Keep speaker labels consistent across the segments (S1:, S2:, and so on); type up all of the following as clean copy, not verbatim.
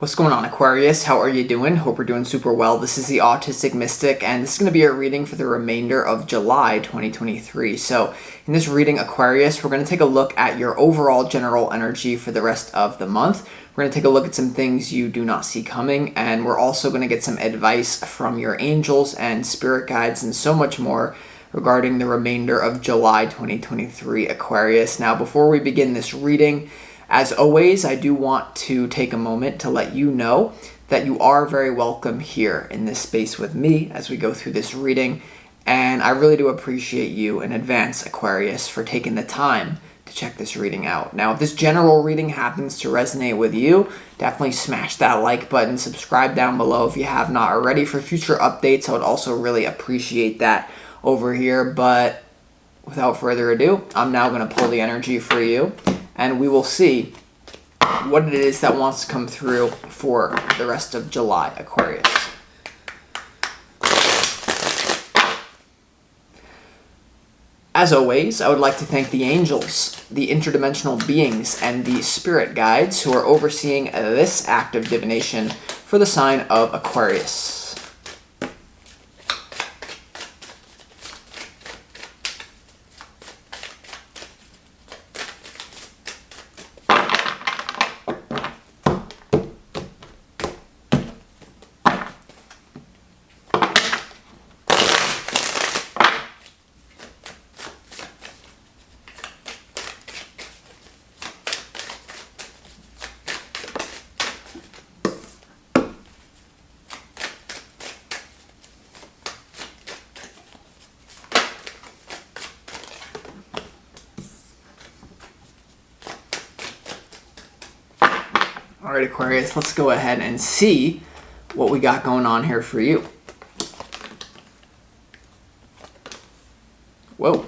S1: What's going on, Aquarius? How are you doing? Hope you're doing super well. This is the Autistic Mystic, and this is going to be a reading for the remainder of July 2023. So, in this reading, Aquarius, we're going to take a look at your overall general energy for the rest of the month. We're going to take a look at some things you do not see coming, and we're also going to get some advice from your angels and spirit guides and so much more regarding the remainder of July 2023, Aquarius. Now, before we begin this reading, as always, I do want to take a moment to let you know that you are very welcome here in this space with me as we go through this reading. And I really do appreciate you in advance, Aquarius, for taking the time to check this reading out. Now, if this general reading happens to resonate with you, definitely smash that like button, subscribe down below if you have not already for future updates. I would also really appreciate that over here. But without further ado, I'm now going to pull the energy for you, and we will see what it is that wants to come through for the rest of July, Aquarius. As always, I would like to thank the angels, the interdimensional beings, and the spirit guides who are overseeing this act of divination for the sign of Aquarius. All right, Aquarius, let's go ahead and see what we got going on here for you. Whoa.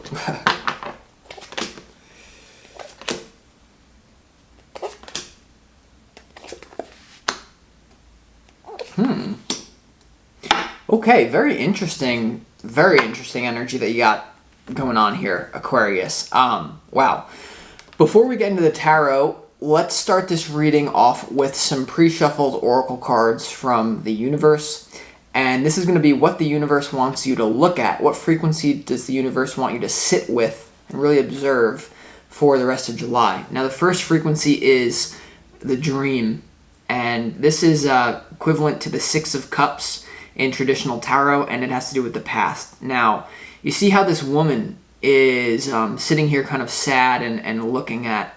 S1: Okay, very interesting energy that you got going on here, Aquarius. Wow. Before we get into the tarot, let's start this reading off with some pre-shuffled oracle cards from the universe. And this is going to be what the universe wants you to look at. What frequency does the universe want you to sit with and really observe for the rest of July? Now, the first frequency is the dream. And this is equivalent to the Six of Cups in traditional tarot, and it has to do with the past. Now, you see how this woman is sitting here kind of sad and looking at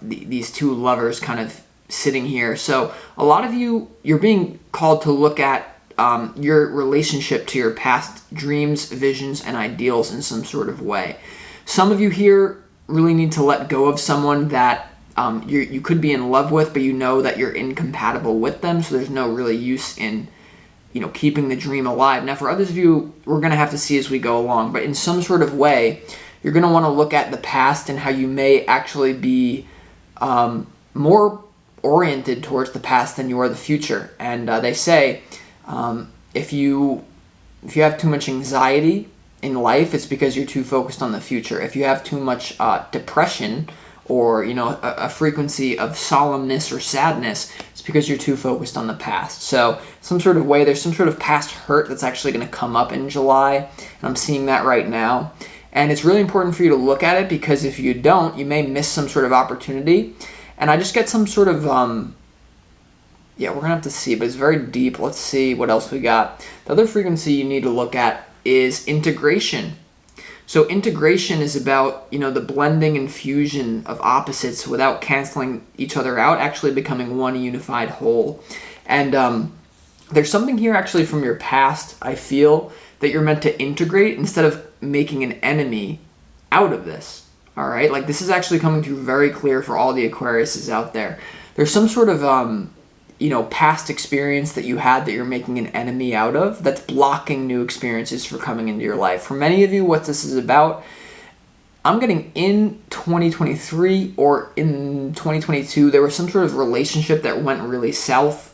S1: these two lovers kind of sitting here. So a lot of you're being called to look at your relationship to your past dreams, visions, and ideals in some sort of way. Some of you here really need to let go of someone that you could be in love with, but you know that you're incompatible with them, so there's no really use in keeping the dream alive. Now, for others of you, we're going to have to see as we go along, but in some sort of way, you're going to want to look at the past and how you may actually be more oriented towards the past than you are the future. And they say if you have too much anxiety in life, it's because you're too focused on the future. If you have too much depression or a frequency of solemnness or sadness, it's because you're too focused on the past. So some sort of way, there's some sort of past hurt that's actually going to come up in July, and I'm seeing that right now. And it's really important for you to look at it, because if you don't, you may miss some sort of opportunity. And I just get some sort of, we're going to have to see, but it's very deep. Let's see what else we got. The other frequency you need to look at is integration. So integration is about, the blending and fusion of opposites without canceling each other out, actually becoming one unified whole. And there's something here actually from your past, I feel, that you're meant to integrate instead of making an enemy out of this. All right, like this is actually coming through very clear for all the Aquariuses out there. There's some sort of past experience that you had that you're making an enemy out of that's blocking new experiences for coming into your life. For many of you, what this is about, I'm getting in 2023 or in 2022, there was some sort of relationship that went really south.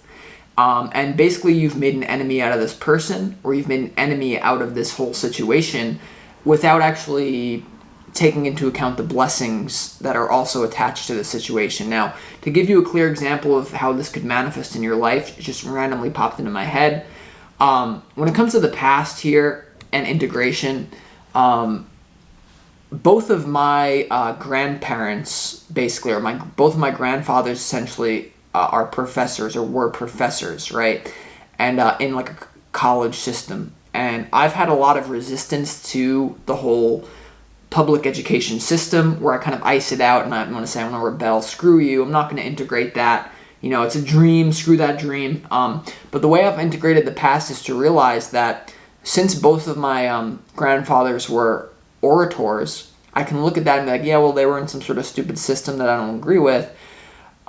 S1: And basically you've made an enemy out of this person, or you've made an enemy out of this whole situation without actually taking into account the blessings that are also attached to the situation. Now, to give you a clear example of how this could manifest in your life, it just randomly popped into my head. When it comes to the past here and integration, both of my grandparents, basically, or both of my grandfathers essentially are professors or were professors, right? And in like a college system. And I've had a lot of resistance to the whole public education system where I kind of ice it out and I want to say I want to rebel. Screw you. I'm not going to integrate that. You know, it's a dream. Screw that dream. But the way I've integrated the past is to realize that since both of my grandfathers were orators, I can look at that and be like, yeah, well, they were in some sort of stupid system that I don't agree with.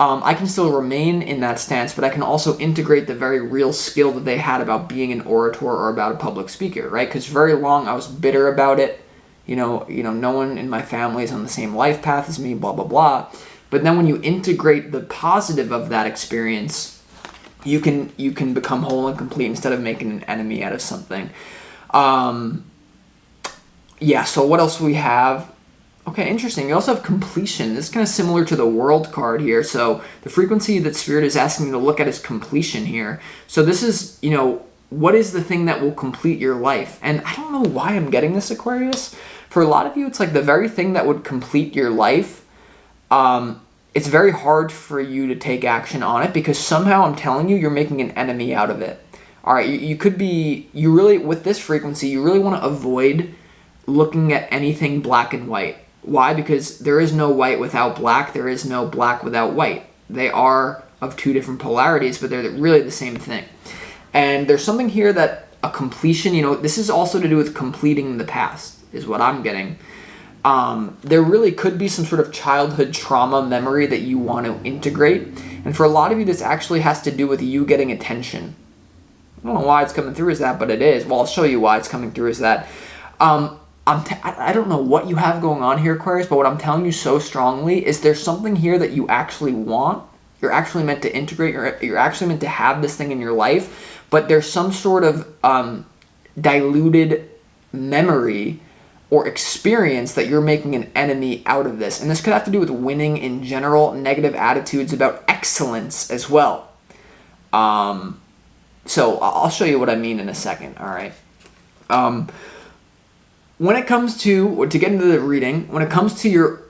S1: I can still remain in that stance, but I can also integrate the very real skill that they had about being an orator or about a public speaker, right? Because very long I was bitter about it. You know, no one in my family is on the same life path as me, blah, blah, blah. But then when you integrate the positive of that experience, you can become whole and complete instead of making an enemy out of something. Yeah, so what else do we have? Okay, interesting. You also have completion. This is kind of similar to the world card here. So the frequency that Spirit is asking you to look at is completion here. So this is, you know, what is the thing that will complete your life? And I don't know why I'm getting this, Aquarius. For a lot of you, it's like the very thing that would complete your life. It's very hard for you to take action on it because somehow I'm telling you, you're making an enemy out of it. All right, you really, with this frequency, you really want to avoid looking at anything black and white. Why? Because there is no white without black. There is no black without white. They are of two different polarities, but they're really the same thing. And there's something here that a completion, you know, this is also to do with completing the past, is what I'm getting. There really could be some sort of childhood trauma memory that you want to integrate. And for a lot of you, this actually has to do with you getting attention. I don't know why it's coming through as that, but it is. Well, I'll show you why it's coming through as that. I don't know what you have going on here, Aquarius, but what I'm telling you so strongly is there's something here that you actually want. You're actually meant to integrate. You're actually meant to have this thing in your life, but there's some sort of diluted memory or experience that you're making an enemy out of this. And this could have to do with winning in general, negative attitudes about excellence as well. So I'll show you what I mean in a second, all right? When it comes to get into the reading, when it comes to your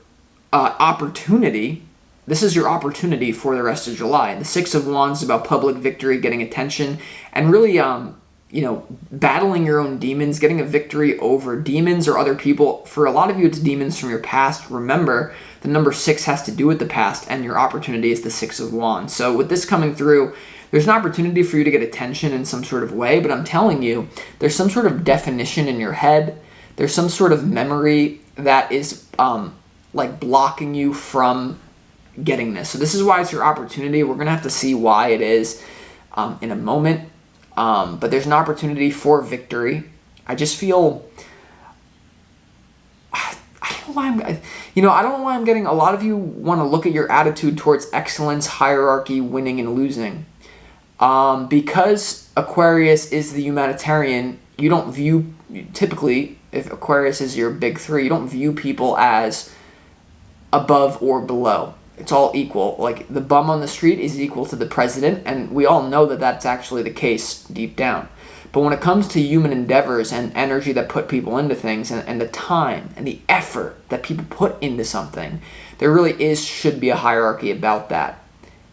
S1: opportunity, this is your opportunity for the rest of July. The Six of Wands is about public victory, getting attention, and really, you know, battling your own demons, getting a victory over demons or other people. For a lot of you, it's demons from your past. Remember, the number 6 has to do with the past, and your opportunity is the Six of Wands. So with this coming through, there's an opportunity for you to get attention in some sort of way, but I'm telling you, there's some sort of definition in your head. There's some sort of memory that is like blocking you from getting this. So this is why it's your opportunity. We're going to have to see why it is in a moment. But there's an opportunity for victory. I just feel, I don't know why I'm getting, a lot of you want to look at your attitude towards excellence, hierarchy, winning, and losing. Because Aquarius is the humanitarian, you don't view, typically, if Aquarius is your big 3, you don't view people as above or below. It's all equal. Like, the bum on the street is equal to the president, and we all know that that's actually the case deep down. But when it comes to human endeavors and energy that put people into things, and the time and the effort that people put into something, there really should be a hierarchy about that.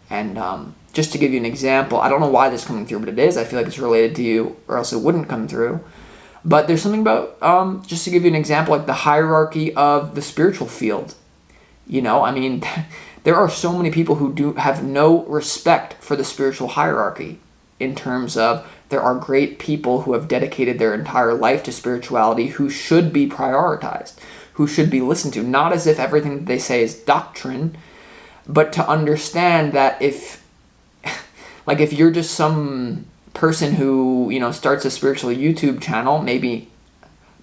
S1: And just to give you an example, I don't know why this is coming through, but it is. I feel like it's related to you, or else it wouldn't come through. But there's something about, just to give you an example, like the hierarchy of the spiritual field. You know, I mean, there are so many people who have no respect for the spiritual hierarchy, in terms of there are great people who have dedicated their entire life to spirituality who should be prioritized, who should be listened to, not as if everything that they say is doctrine, but to understand that if you're just some person who, you know, starts a spiritual YouTube channel, maybe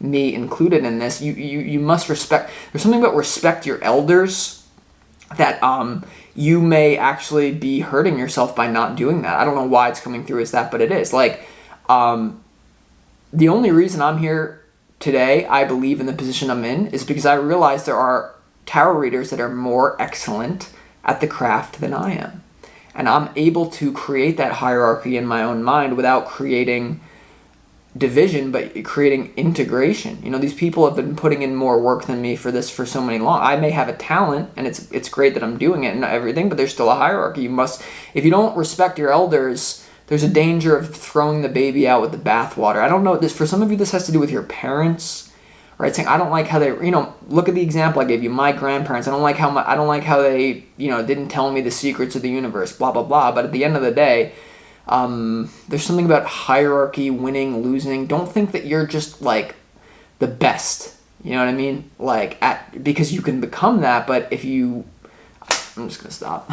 S1: me included in this, you must respect. There's something about respect your elders that you may actually be hurting yourself by not doing that. I don't know why it's coming through as that, but it is. Like, the only reason I'm here today I believe in the position I'm in is because I realize there are tarot readers that are more excellent at the craft than I am. And I'm able to create that hierarchy in my own mind without creating division, but creating integration. You know, these people have been putting in more work than me for this for so many long. I may have a talent, and it's great that I'm doing it and everything, but there's still a hierarchy. You must, if you don't respect your elders, there's a danger of throwing the baby out with the bathwater. I don't know, this for some of you, this has to do with your parents, right? Saying, I don't like how they, you know, look at the example I gave you, my grandparents. I don't like how they, you know, didn't tell me the secrets of the universe, blah, blah, blah. But at the end of the day, there's something about hierarchy, winning, losing. Don't think that you're just like the best. You know what I mean? Like because you can become that, but if you, I'm just gonna stop.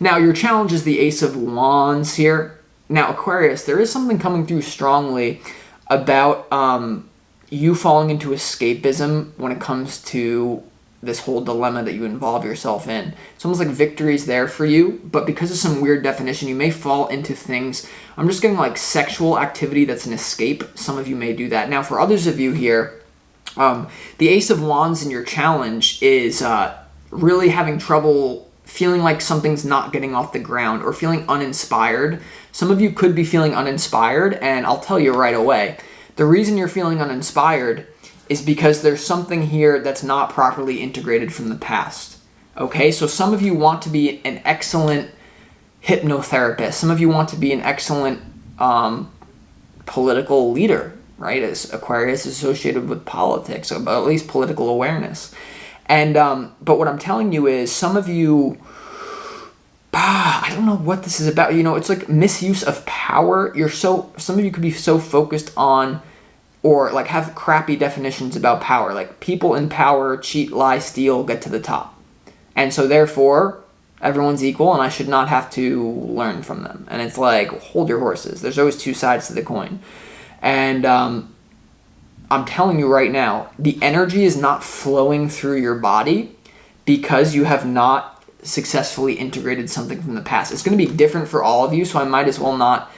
S1: Now your challenge is the Ace of Wands here. Now Aquarius, there is something coming through strongly about you falling into escapism when it comes to this whole dilemma that you involve yourself in. It's almost like victory's there for you, but because of some weird definition, you may fall into things. I'm just getting like sexual activity that's an escape. Some of you may do that. Now, for others of you here, the Ace of Wands in your challenge is really having trouble feeling like something's not getting off the ground or feeling uninspired. Some of you could be feeling uninspired, and I'll tell you right away, the reason you're feeling uninspired is because there's something here that's not properly integrated from the past. Okay, so some of you want to be an excellent hypnotherapist. Some of you want to be an excellent political leader, right? As Aquarius is associated with politics, or at least political awareness. And but what I'm telling you is some of you, I don't know what this is about. You know, it's like misuse of power. Some of you could be so focused on, or like have crappy definitions about power. Like people in power cheat, lie, steal, get to the top. And so therefore, everyone's equal and I should not have to learn from them. And it's like, hold your horses. There's always two sides to the coin. And I'm telling you right now, the energy is not flowing through your body because you have not successfully integrated something from the past. It's going to be different for all of you, so I might as well not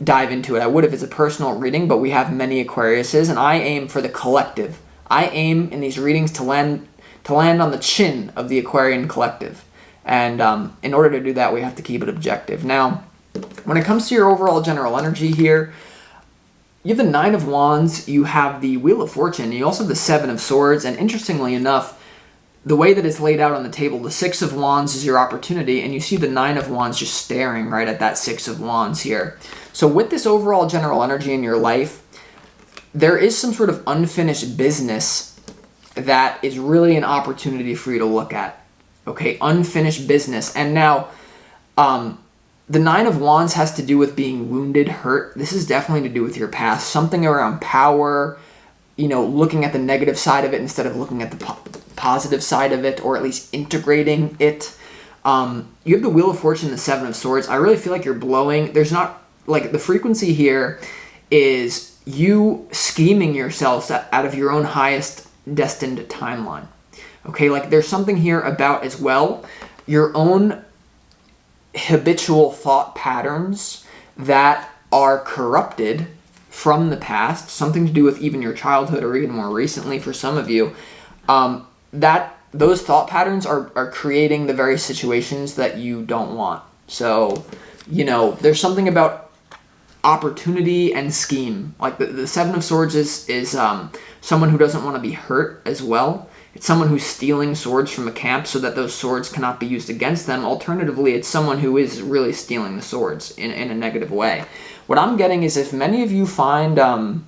S1: dive into it. I would if it's a personal reading, but we have many Aquariuses, and I aim for the collective. I aim in these readings to land on the chin of the Aquarian collective. And in order to do that, we have to keep it objective. Now, when it comes to your overall general energy here, you have the Nine of Wands, you have the Wheel of Fortune, and you also have the Seven of Swords, and interestingly enough, the way that it's laid out on the table, the Six of Wands is your opportunity, and you see the Nine of Wands just staring right at that Six of Wands here. So with this overall general energy in your life, there is some sort of unfinished business that is really an opportunity for you to look at. Okay, unfinished business. And now, the Nine of Wands has to do with being wounded, hurt. This is definitely to do with your past. Something around power, you know, looking at the negative side of it instead of looking at the positive side of it, or at least integrating it. You have the Wheel of Fortune, the Seven of Swords. I really feel like you're blowing. There's not, like, the frequency here is you scheming yourselves out of your own highest destined timeline. Okay, like there's something here about as well your own habitual thought patterns that are corrupted from the past, something to do with even your childhood or even more recently for some of you, that those thought patterns are creating the very situations that you don't want. So, you know, there's something about opportunity and scheme. Like the Seven of Swords is someone who doesn't want to be hurt as well. It's someone who's stealing swords from a camp so that those swords cannot be used against them. Alternatively, it's someone who is really stealing the swords in a negative way. What I'm getting is if many of you find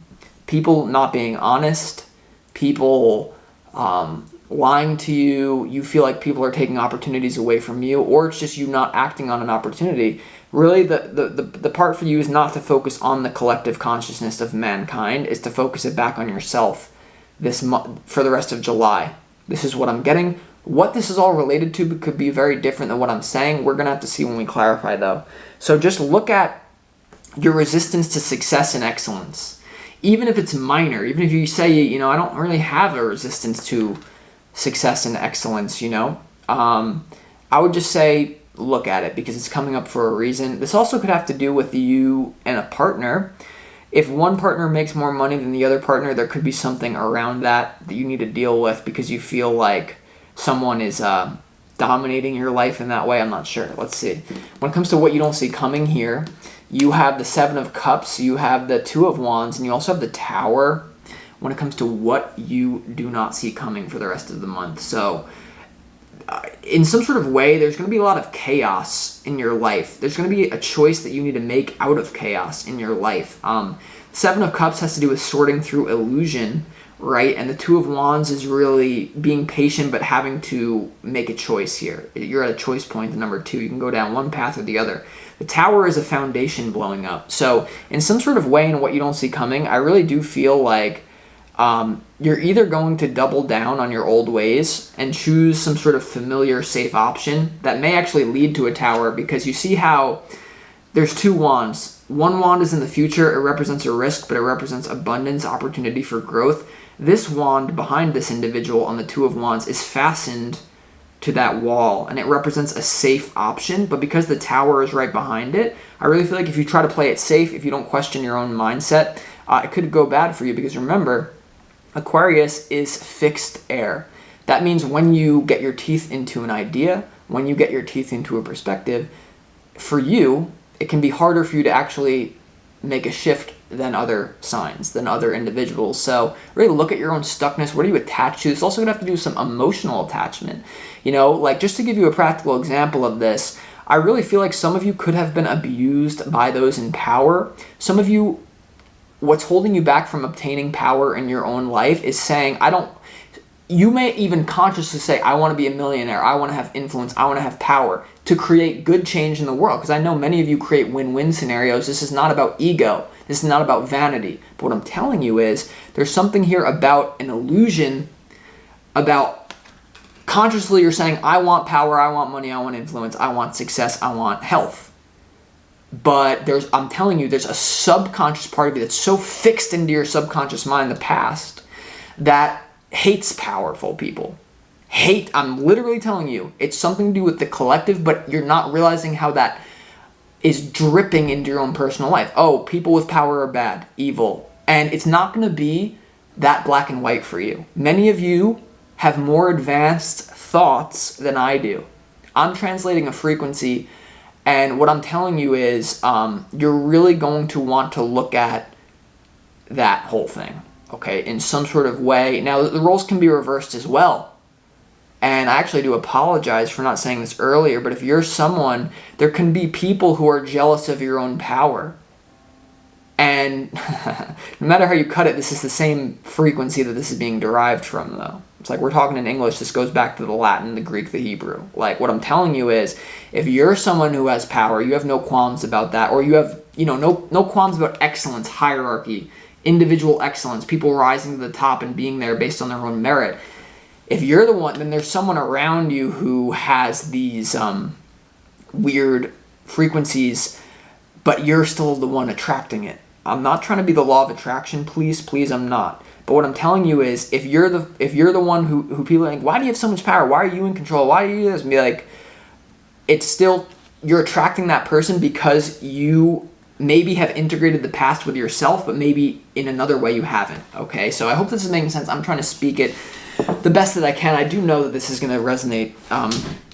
S1: people not being honest, people lying to you, you feel like people are taking opportunities away from you, or it's just you not acting on an opportunity, really the part for you is not to focus on the collective consciousness of mankind, is to focus it back on yourself for the rest of July. This is what I'm getting. What this is all related to could be very different than what I'm saying. We're going to have to see when we clarify, though. So just look at your resistance to success and excellence. Even if it's minor, even if you say, you know, I don't really have a resistance to success and excellence, you know, I would just say look at it because it's coming up for a reason. This also could have to do with you and a partner. If one partner makes more money than the other partner, there could be something around that you need to deal with because you feel like someone is dominating your life in that way. I'm not sure. Let's see. When it comes to what you don't see coming here, you have the Seven of Cups, you have the Two of Wands, and you also have the Tower when it comes to what you do not see coming for the rest of the month. So in some sort of way, there's going to be a lot of chaos in your life. There's going to be a choice that you need to make out of chaos in your life. Seven of Cups has to do with sorting through illusion, right? And the Two of Wands is really being patient but having to make a choice here. You're at a choice point, the number 2. You can go down one path or the other. The Tower is a foundation blowing up. So in some sort of way, in what you don't see coming, I really do feel like you're either going to double down on your old ways and choose some sort of familiar, safe option that may actually lead to a Tower, because you see how there's 2 wands. One wand is in the future. It represents a risk, but it represents abundance, opportunity for growth. This wand behind this individual on the Two of Wands is fastened to that wall, and it represents a safe option, but because the Tower is right behind it, I really feel like if you try to play it safe, if you don't question your own mindset, it could go bad for you, because remember, Aquarius is fixed air. That means when you get your teeth into an idea, when you get your teeth into a perspective, for you, it can be harder for you to actually make a shift than other signs, than other individuals. So really look at your own stuckness. What are you attached to? It's also going to have to do with some emotional attachment. You know, like, just to give you a practical example of this, I really feel like some of you could have been abused by those in power. Some of you, what's holding you back from obtaining power in your own life is saying, you may even consciously say, I want to be a millionaire, I want to have influence, I want to have power to create good change in the world. Because I know many of you create win-win scenarios. This is not about ego. This is not about vanity. But what I'm telling you is there's something here about an illusion, about consciously you're saying, I want power, I want money, I want influence, I want success, I want health. But I'm telling you, there's a subconscious part of you that's so fixed into your subconscious mind in the past that hates powerful people. I'm literally telling you, it's something to do with the collective, but you're not realizing how that is dripping into your own personal life. Oh, people with power are bad, evil. And it's not going to be that black and white for you. Many of you have more advanced thoughts than I do. I'm translating a frequency, and what I'm telling you is you're really going to want to look at that whole thing, okay, in some sort of way. Now, the roles can be reversed as well. And I actually do apologize for not saying this earlier, but if you're someone, there can be people who are jealous of your own power. And no matter how you cut it, this is the same frequency that this is being derived from, though. It's like we're talking in English. This goes back to the Latin, the Greek, the Hebrew. Like, what I'm telling you is, if you're someone who has power, you have no qualms about that, or you have, no qualms about excellence, hierarchy, individual excellence, people rising to the top and being there based on their own merit. If you're the one, then there's someone around you who has these weird frequencies, but you're still the one attracting it. I'm not trying to be the law of attraction, please, I'm not. But what I'm telling you is, if you're the one who people are like, why do you have so much power? Why are you in control? Why do you do this? And be like, it's still, you're attracting that person because you maybe have integrated the past with yourself, but maybe in another way you haven't, okay? So I hope this is making sense. I'm trying to speak it the best that I can. I do know that this is going to resonate,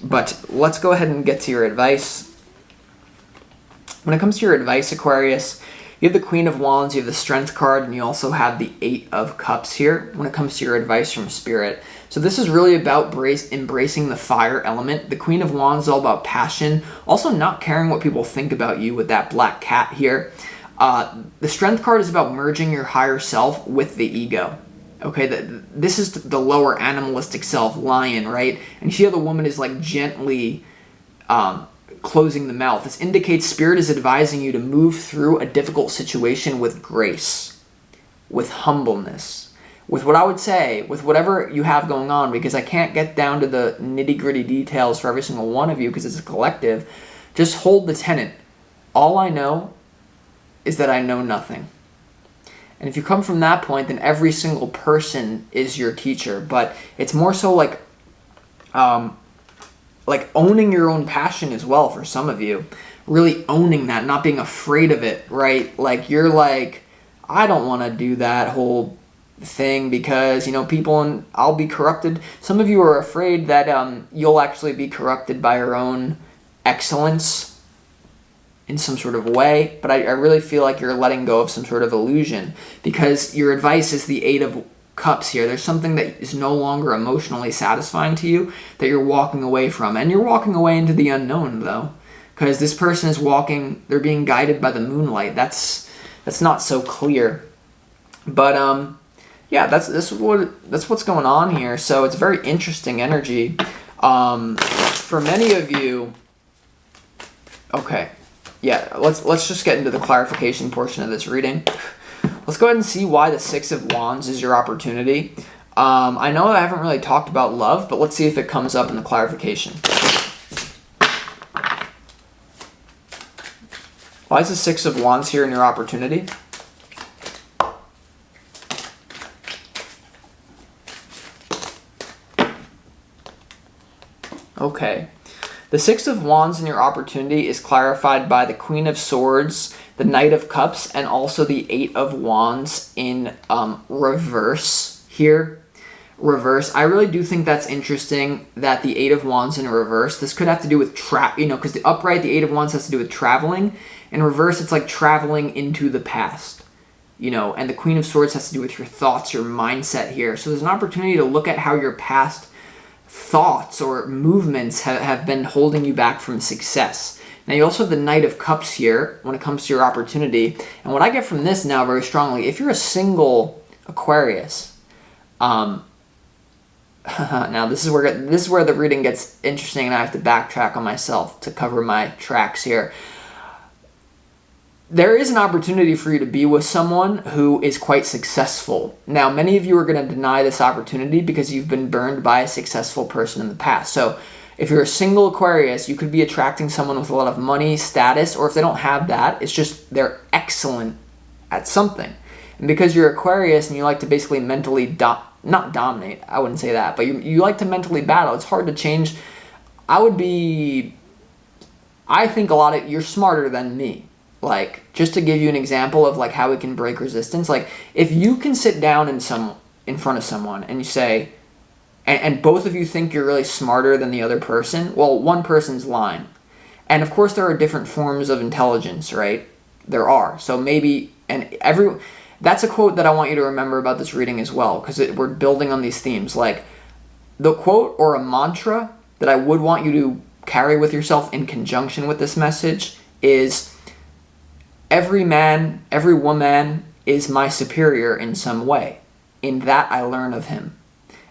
S1: but let's go ahead and get to your advice. When it comes to your advice, Aquarius, you have the Queen of Wands, you have the Strength card, and you also have the Eight of Cups here when it comes to your advice from Spirit. So this is really about embracing the fire element. The Queen of Wands is all about passion, also not caring what people think about you with that black cat here. The Strength card is about merging your higher self with the ego. Okay, this is the lower animalistic self, lion, right? And here the woman is like gently closing the mouth. This indicates Spirit is advising you to move through a difficult situation with grace, with humbleness, with what I would say, with whatever you have going on, because I can't get down to the nitty-gritty details for every single one of you because it's a collective. Just hold the tenet. All I know is that I know nothing. And if you come from that point, then every single person is your teacher. But it's more so like owning your own passion as well for some of you. Really owning that, not being afraid of it, right? Like, you're like, I don't want to do that whole thing because, people, and I'll be corrupted. Some of you are afraid that you'll actually be corrupted by your own excellence in some sort of way, but I really feel like you're letting go of some sort of illusion because your advice is the Eight of Cups here. There's something that is no longer emotionally satisfying to you that you're walking away from, and you're walking away into the unknown though, because this person is they're being guided by the moonlight. That's not so clear, but yeah, that's what's going on here. So it's very interesting energy. For many of you, okay, yeah, let's just get into the clarification portion of this reading. Let's go ahead and see why the Six of Wands is your opportunity. I know I haven't really talked about love, but let's see if it comes up in the clarification. Why is the Six of Wands here in your opportunity? Okay. The Six of Wands in your opportunity is clarified by the Queen of Swords, the Knight of Cups, and also the Eight of Wands in reverse here. Reverse. I really do think that's interesting that the Eight of Wands in reverse. This could have to do with because the upright, the Eight of Wands has to do with traveling. In reverse, it's like traveling into the past. And the Queen of Swords has to do with your thoughts, your mindset here. So there's an opportunity to look at how your past thoughts or movements have been holding you back from success. Now you also have the Knight of Cups here when it comes to your opportunity. And what I get from this now very strongly, if you're a single Aquarius, now this is where the reading gets interesting, and I have to backtrack on myself to cover my tracks here. There is an opportunity for you to be with someone who is quite successful. Now, many of you are going to deny this opportunity because you've been burned by a successful person in the past. So if you're a single Aquarius, you could be attracting someone with a lot of money, status, or if they don't have that, it's just they're excellent at something. And because you're Aquarius and you like to basically mentally, not dominate, I wouldn't say that, but you like to mentally battle. It's hard to change. I think you're smarter than me. Like, just to give you an example of like how we can break resistance, like if you can sit down in front of someone and you say, and both of you think you're really smarter than the other person, well, one person's lying. And of course there are different forms of intelligence, right? There are. So maybe, that's a quote that I want you to remember about this reading as well, because we're building on these themes. Like, the quote or a mantra that I would want you to carry with yourself in conjunction with this message is, every man, every woman is my superior in some way. In that I learn of him.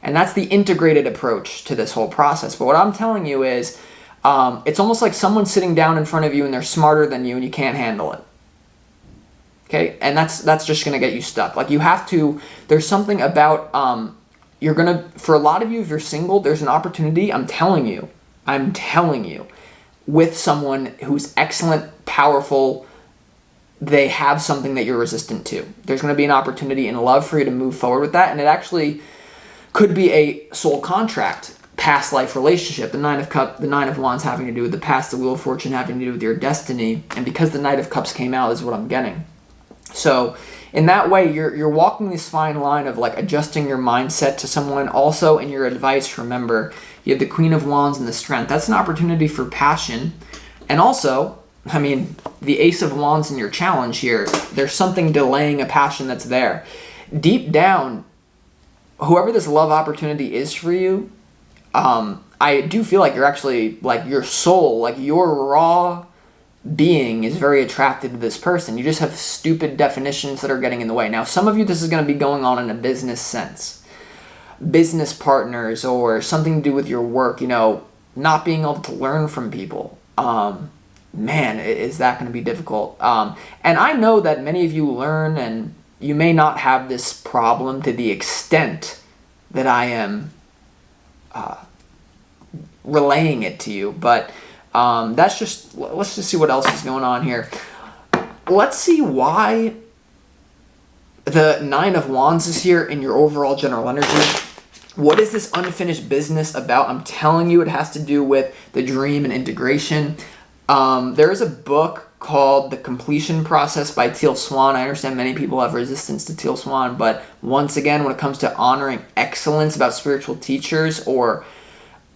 S1: And that's the integrated approach to this whole process. But what I'm telling you is, it's almost like someone's sitting down in front of you and they're smarter than you and you can't handle it. Okay? And that's just going to get you stuck. Like, you have to, there's something about, for a lot of you, if you're single, there's an opportunity, I'm telling you, with someone who's excellent, powerful, they have something that you're resistant to. There's going to be an opportunity in love for you to move forward with that, and it actually could be a soul contract, past life relationship. The Nine of Wands having to do with the past, the Wheel of Fortune having to do with your destiny, and because the Knight of Cups came out is what I'm getting. So in that way, you're walking this fine line of like adjusting your mindset to someone. Also in your advice, remember, you have the Queen of Wands and the Strength. That's an opportunity for passion, and also, the Ace of Wands in your challenge here, there's something delaying a passion that's there. Deep down, whoever this love opportunity is for you, I do feel like you're actually, like, your soul, like your raw being is very attracted to this person. You just have stupid definitions that are getting in the way. Now, some of you, this is going to be going on in a business sense. Business partners or something to do with your work, not being able to learn from people. Man, is that going to be difficult. And I know that many of you learn, and you may not have this problem to the extent that I am relaying it to you. But let's just see what else is going on here. Let's see why the Nine of Wands is here in your overall general energy. What is this unfinished business about? I'm telling you, it has to do with the dream and integration. There is a book called The Completion Process by Teal Swan. I understand many people have resistance to Teal Swan, but once again, when it comes to honoring excellence about spiritual teachers or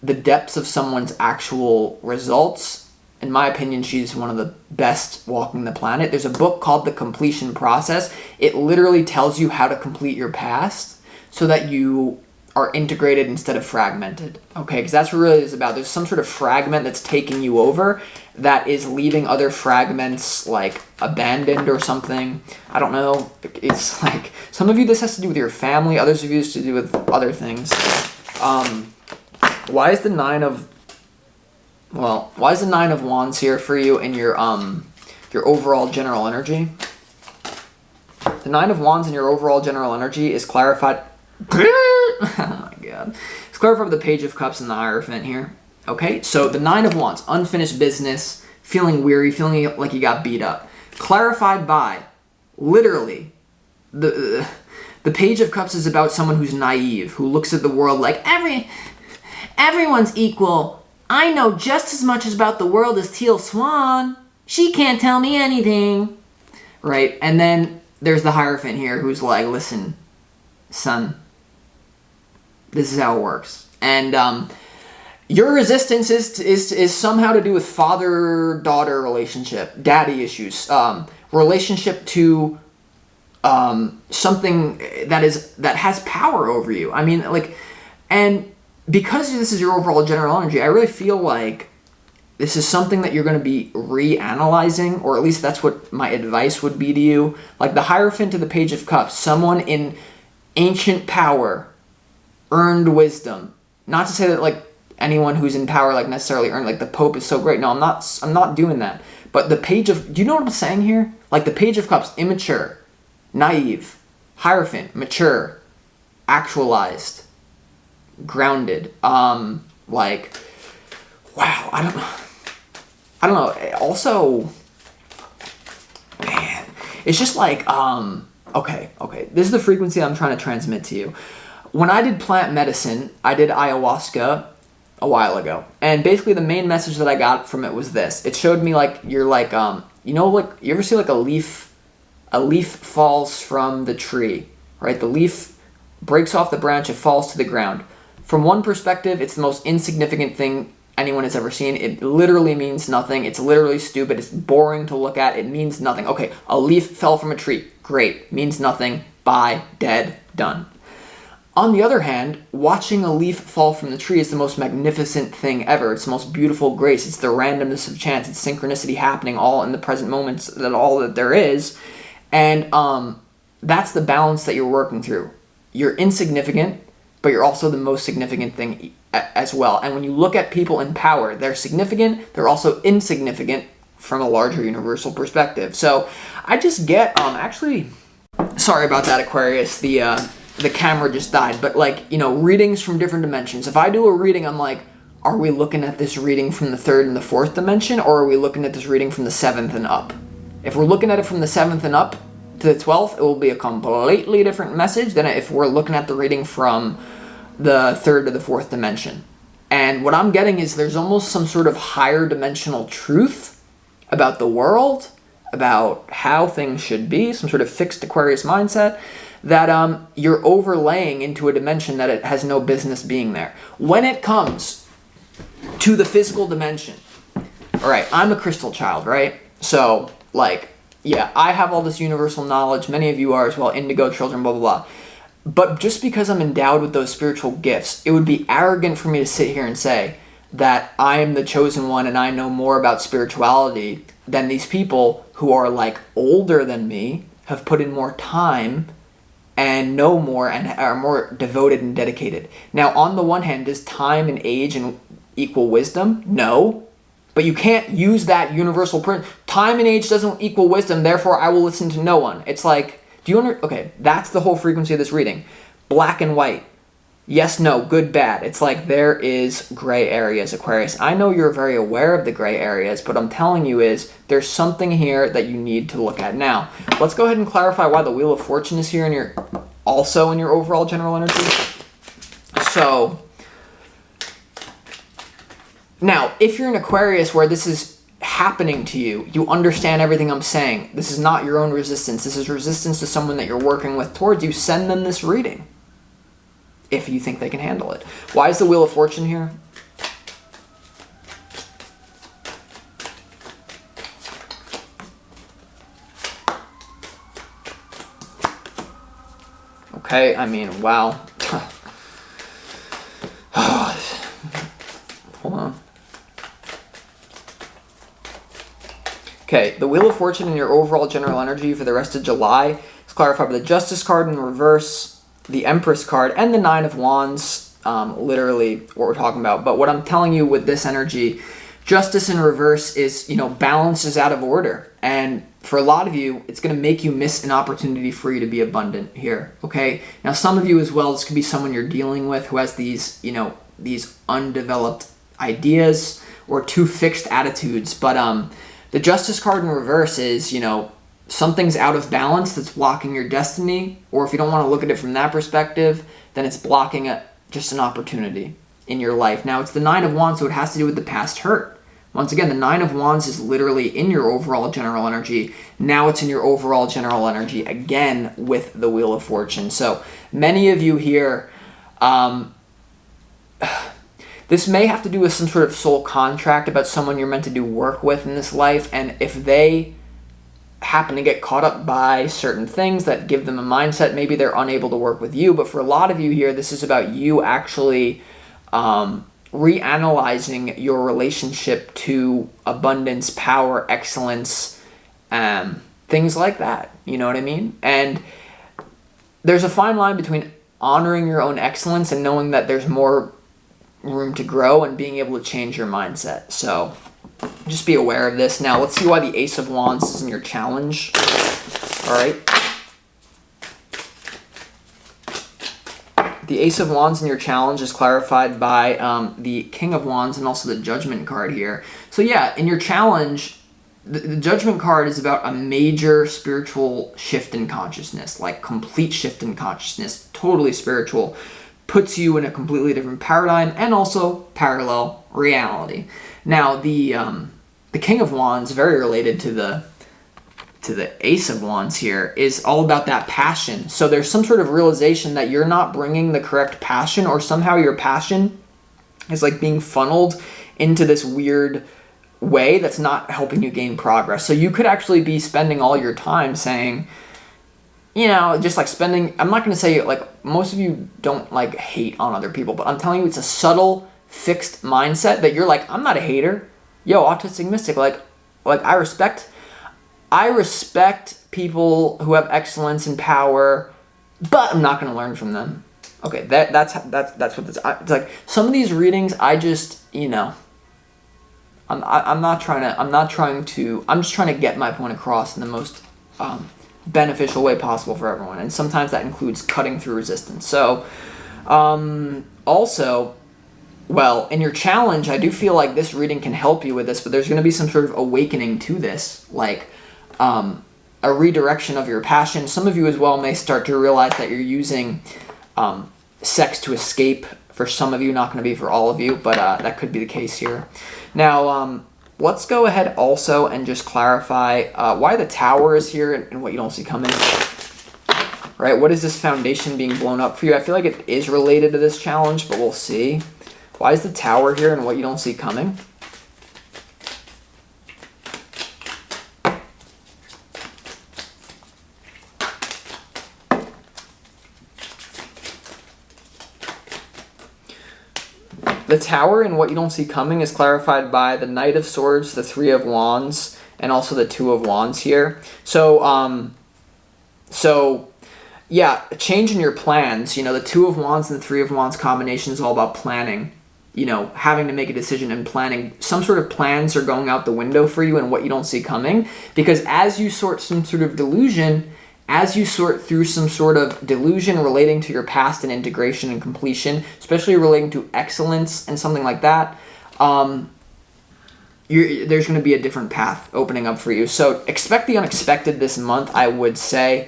S1: the depths of someone's actual results, in my opinion, she's one of the best walking the planet. There's a book called The Completion Process. It literally tells you how to complete your past so that you are integrated instead of fragmented, okay? Because that's what really it is about. There's some sort of fragment that's taking you over that is leaving other fragments like abandoned or something. I don't know. It's like, some of you this has to do with your family, others of you has to do with other things. Why is the Nine of Wands here for you in your overall general energy? The Nine of Wands in your overall general energy is clarified. Oh my god. It's clarified with the Page of Cups and the Hierophant here. Okay, so the Nine of Wands, unfinished business, feeling weary, feeling like you got beat up. Clarified by, literally, the Page of Cups is about someone who's naive, who looks at the world like, everyone's equal. I know just as much about the world as Teal Swan. She can't tell me anything. Right, and then there's the Hierophant here who's like, listen, son, this is how it works. And your resistance is somehow to do with father-daughter relationship, daddy issues, relationship to something that has power over you. I mean, like, and because this is your overall general energy, I really feel like this is something that you're going to be reanalyzing, or at least that's what my advice would be to you. Like the Hierophant to the Page of Cups, someone in ancient power earned wisdom. Not to say that like anyone who's in power like necessarily earned, like the Pope is so great. No, I'm not doing that. But the Page of, do you know what I'm saying here? Like the Page of Cups, immature, naive. Hierophant, mature, actualized, grounded. Like, wow, I don't know. Also, man, it's just like, okay. This is the frequency I'm trying to transmit to you. When I did plant medicine, I did ayahuasca a while ago. And basically the main message that I got from it was this. It showed me like, you're like, you know, like, you ever see like a leaf falls from the tree, right? The leaf breaks off the branch, it falls to the ground. From one perspective, it's the most insignificant thing anyone has ever seen. It literally means nothing. It's literally stupid. It's boring to look at. It means nothing. Okay, a leaf fell from a tree. Great. Means nothing. Bye. Dead. Done. On the other hand, watching a leaf fall from the tree is the most magnificent thing ever. It's the most beautiful grace. It's the randomness of chance. It's synchronicity happening all in the present moments, all that there is. And that's the balance that you're working through. You're insignificant, but you're also the most significant thing as well. And when you look at people in power, they're significant, they're also insignificant from a larger universal perspective. So I just get, actually, sorry about that, Aquarius, the camera just died, but like, you know, readings from different dimensions. If I do a reading, I'm like, are we looking at this reading from the 3rd and the 4th dimension, or are we looking at this reading from the 7th and up? If we're looking at it from the 7th and up to the 12th, it will be a completely different message than if we're looking at the reading from the 3rd to the 4th dimension. And what I'm getting is there's almost some sort of higher dimensional truth about the world, about how things should be, some sort of fixed Aquarius mindset that you're overlaying into a dimension that it has no business being there. When it comes to the physical dimension, all right, I'm a crystal child, right? So, like, yeah, I have all this universal knowledge. Many of you are as well, indigo children, blah, blah, blah. But just because I'm endowed with those spiritual gifts, it would be arrogant for me to sit here and say that I am the chosen one and I know more about spirituality than these people who are like older than me, have put in more time and know more and are more devoted and dedicated. Now, on the one hand, does time and age and equal wisdom? No. But you can't use that universal principle. Time and age doesn't equal wisdom, therefore I will listen to no one. It's like, okay, that's the whole frequency of this reading. Black and white. Yes, no, good, bad. It's like there is gray areas, Aquarius. I know you're very aware of the gray areas, but I'm telling you is there's something here that you need to look at. Now, let's go ahead and clarify why the Wheel of Fortune is here and also in your overall general energy. So, now, if you're an Aquarius where this is happening to you. You understand everything I'm saying. This is not your own resistance. This is resistance to someone that you're working with towards you. Send them this reading if you think they can handle it. Why is the Wheel of Fortune here? Okay, I mean, wow. Hold on. Okay, the Wheel of Fortune in your overall general energy for the rest of July is clarified by the Justice card in reverse, the Empress card, and the Nine of Wands, literally what we're talking about. But what I'm telling you with this energy, Justice in reverse is, balance is out of order. And for a lot of you, it's going to make you miss an opportunity for you to be abundant here, okay? Now, some of you as well, this could be someone you're dealing with who has these, these undeveloped ideas or too fixed attitudes. But the Justice card in reverse is, something's out of balance that's blocking your destiny. Or if you don't want to look at it from that perspective, then it's blocking just an opportunity in your life. Now, it's the Nine of Wands, so it has to do with the past hurt. Once again, the Nine of Wands is literally in your overall general energy. Now it's in your overall general energy again with the Wheel of Fortune. So many of you here, this may have to do with some sort of soul contract about someone you're meant to do work with in this life. And if they happen to get caught up by certain things that give them a mindset, maybe they're unable to work with you. But for a lot of you here, this is about you actually reanalyzing your relationship to abundance, power, excellence, things like that. You know what I mean? And there's a fine line between honoring your own excellence and knowing that there's more room to grow and being able to change your mindset. So just be aware of this. Now, let's see why the Ace of Wands is in your challenge. All right. The Ace of Wands in your challenge is clarified by the King of Wands and also the Judgment card here. So yeah, in your challenge, the Judgment card is about a major spiritual shift in consciousness, like complete shift in consciousness, totally spiritual, puts you in a completely different paradigm and also parallel reality. Now, the King of Wands, very related to the Ace of Wands here, is all about that passion. So there's some sort of realization that you're not bringing the correct passion, or somehow your passion is like being funneled into this weird way that's not helping you gain progress. So you could actually be spending all your time saying, just like spending, I'm not going to say like most of you don't like hate on other people, but I'm telling you it's a subtle fixed mindset that you're like, I'm not a hater. Yo, autistic mystic, like I respect people who have excellence and power, but I'm not going to learn from them. Okay, that's what this. It's like some of these readings, I just I'm just trying to get my point across in the most beneficial way possible for everyone, and sometimes that includes cutting through resistance. So, also, well, in your challenge, I do feel like this reading can help you with this, but there's going to be some sort of awakening to this, like a redirection of your passion. Some of you as well may start to realize that you're using sex to escape. For some of you, not going to be for all of you, but that could be the case here. Now, let's go ahead also and just clarify why the Tower is here and what you don't see coming. Right? What is this foundation being blown up for you? I feel like it is related to this challenge, but we'll see. Why is the Tower here and what you don't see coming? The Tower and what you don't see coming is clarified by the Knight of Swords, the Three of Wands, and also the Two of Wands here. So, yeah, a change in your plans. The Two of Wands and the Three of Wands combination is all about planning. Having to make a decision and planning. Some sort of plans are going out the window for you and what you don't see coming. Because as you sort through some sort of delusion relating to your past and integration and completion, especially relating to excellence and something like that, there's going to be a different path opening up for you. So expect the unexpected this month, I would say.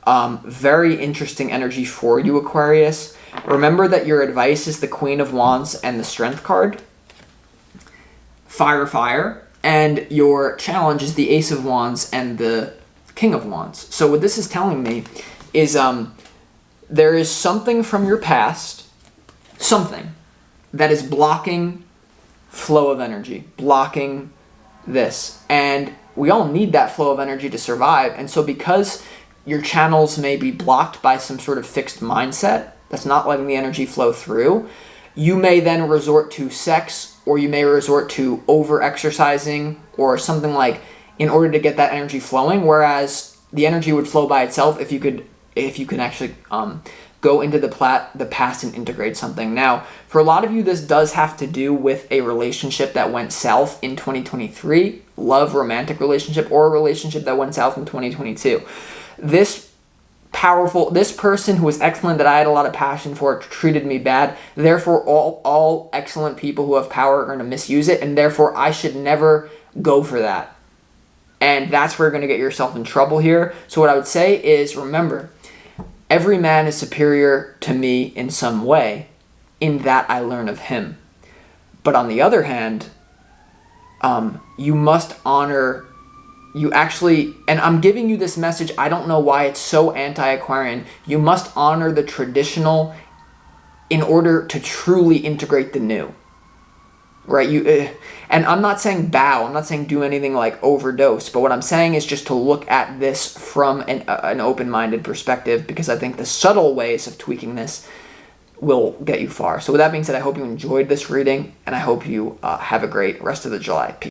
S1: Very interesting energy for you, Aquarius. Remember that your advice is the Queen of Wands and the Strength card. Fire, fire. And your challenge is the Ace of Wands and the King of Wands. So what this is telling me is there is something from your past, something that is blocking flow of energy, blocking this. And we all need that flow of energy to survive. And so because your channels may be blocked by some sort of fixed mindset that's not letting the energy flow through, you may then resort to sex, or you may resort to over-exercising or something like in order to get that energy flowing, whereas the energy would flow by itself if you could actually go into the past and integrate something. Now, for a lot of you, this does have to do with a relationship that went south in 2023, love, romantic relationship, or a relationship that went south in 2022. This person who was excellent, that I had a lot of passion for, treated me bad. Therefore, all excellent people who have power are going to misuse it, and therefore I should never go for that. And that's where you're going to get yourself in trouble here. So what I would say is, remember, every man is superior to me in some way, in that I learn of him. But on the other hand, you must honor, and I'm giving you this message, I don't know why it's so anti-Aquarian, you must honor the traditional in order to truly integrate the new. Right? And I'm not saying bow, I'm not saying do anything like overdose, but what I'm saying is just to look at this from an open-minded perspective, because I think the subtle ways of tweaking this will get you far. So with that being said, I hope you enjoyed this reading, and I hope you have a great rest of the July. Peace.